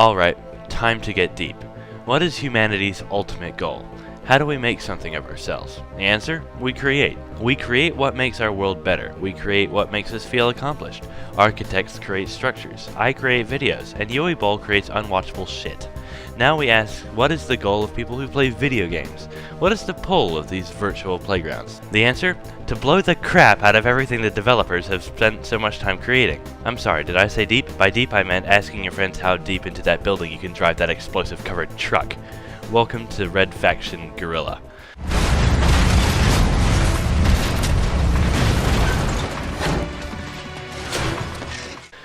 Alright, time to get deep. What is humanity's ultimate goal? How do we make something of ourselves? The answer? We create. We create what makes our world better. We create what makes us feel accomplished. Architects create structures. I create videos. And Yui Bowl creates unwatchable shit. Now we ask, what is the goal of people who play video games? What is the pull of these virtual playgrounds? The answer? To blow the crap out of everything the developers have spent so much time creating. I'm sorry, did I say deep? By deep I meant asking your friends how deep into that building you can drive that explosive covered truck. Welcome to Red Faction Geurilla.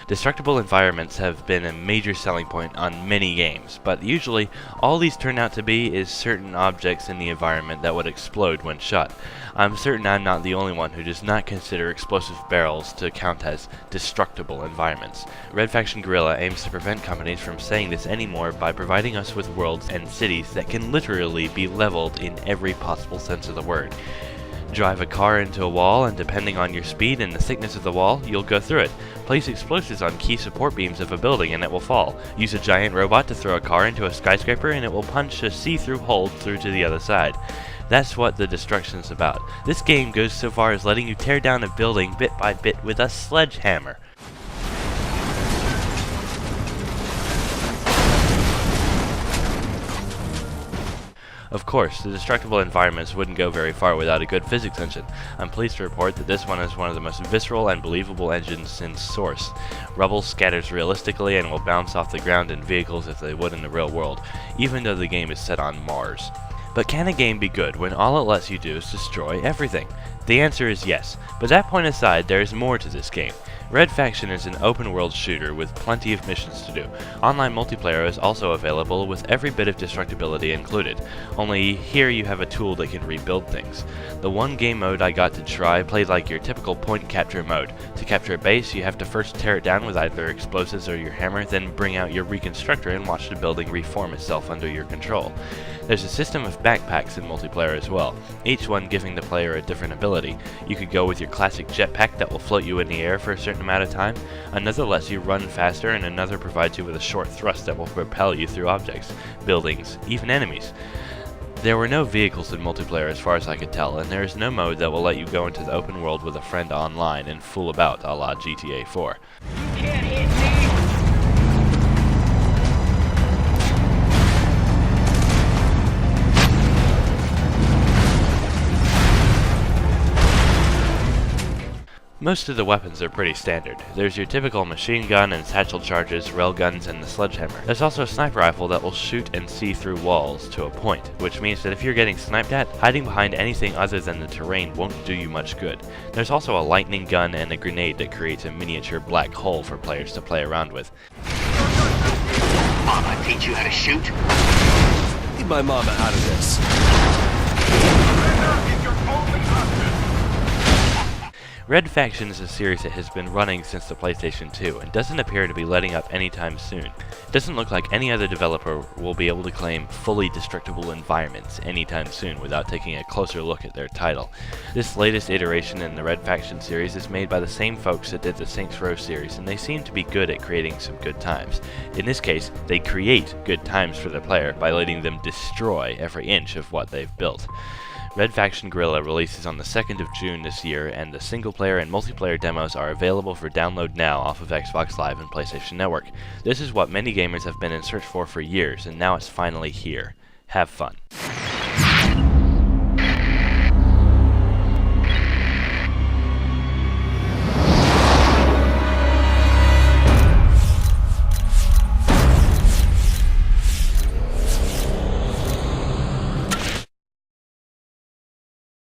Destructible environments have been a major selling point on many games, but usually all these turn out to be is certain objects in the environment that would explode when shot. I'm certain I'm not the only one who does not consider explosive barrels to count as destructible environments. Red Faction Geurilla aims to prevent companies from saying this anymore by providing us with worlds and cities that can literally be leveled in every possible sense of the word. Drive a car into a wall, and depending on your speed and the thickness of the wall, you'll go through it. Place explosives on key support beams of a building and it will fall. Use a giant robot to throw a car into a skyscraper and it will punch a see-through hole through to the other side. That's what the destruction is about. This game goes so far as letting you tear down a building bit by bit with a sledgehammer. Of course, the destructible environments wouldn't go very far without a good physics engine. I'm pleased to report that this one is one of the most visceral and believable engines since Source. Rubble scatters realistically and will bounce off the ground in vehicles if they would in the real world, even though the game is set on Mars. But can a game be good when all it lets you do is destroy everything? The answer is yes, but that point aside, there is more to this game. Red Faction is an open-world shooter with plenty of missions to do. Online multiplayer is also available with every bit of destructibility included, only here you have a tool that can rebuild things. The one game mode I got to try played like your typical point capture mode. To capture a base, you have to first tear it down with either explosives or your hammer, then bring out your reconstructor and watch the building reform itself under your control. There's a system of backpacks in multiplayer as well, each one giving the player a different ability. You could go with your classic jetpack that will float you in the air for a certain amount of time, another lets you run faster, and another provides you with a short thrust that will propel you through objects, buildings, even enemies. There were no vehicles in multiplayer as far as I could tell, and there is no mode that will let you go into the open world with a friend online and fool about a la GTA 4. You can't hit me! Most of the weapons are pretty standard. There's your typical machine gun and satchel charges, railguns, and the sledgehammer. There's also a sniper rifle that will shoot and see through walls to a point, which means that if you're getting sniped at, hiding behind anything other than the terrain won't do you much good. There's also a lightning gun and a grenade that creates a miniature black hole for players to play around with. Mama teach you how to shoot? Leave my mama out of this. Red Faction is a series that has been running since the PlayStation 2 and doesn't appear to be letting up anytime soon. It doesn't look like any other developer will be able to claim fully destructible environments anytime soon without taking a closer look at their title. This latest iteration in the Red Faction series is made by the same folks that did the Saints Row series, and they seem to be good at creating some good times. In this case, they create good times for the player by letting them destroy every inch of what they've built. Red Faction Geurilla releases on the 2nd of June this year, and the single-player and multiplayer demos are available for download now off of Xbox Live and PlayStation Network. This is what many gamers have been in search for years, and now it's finally here. Have fun.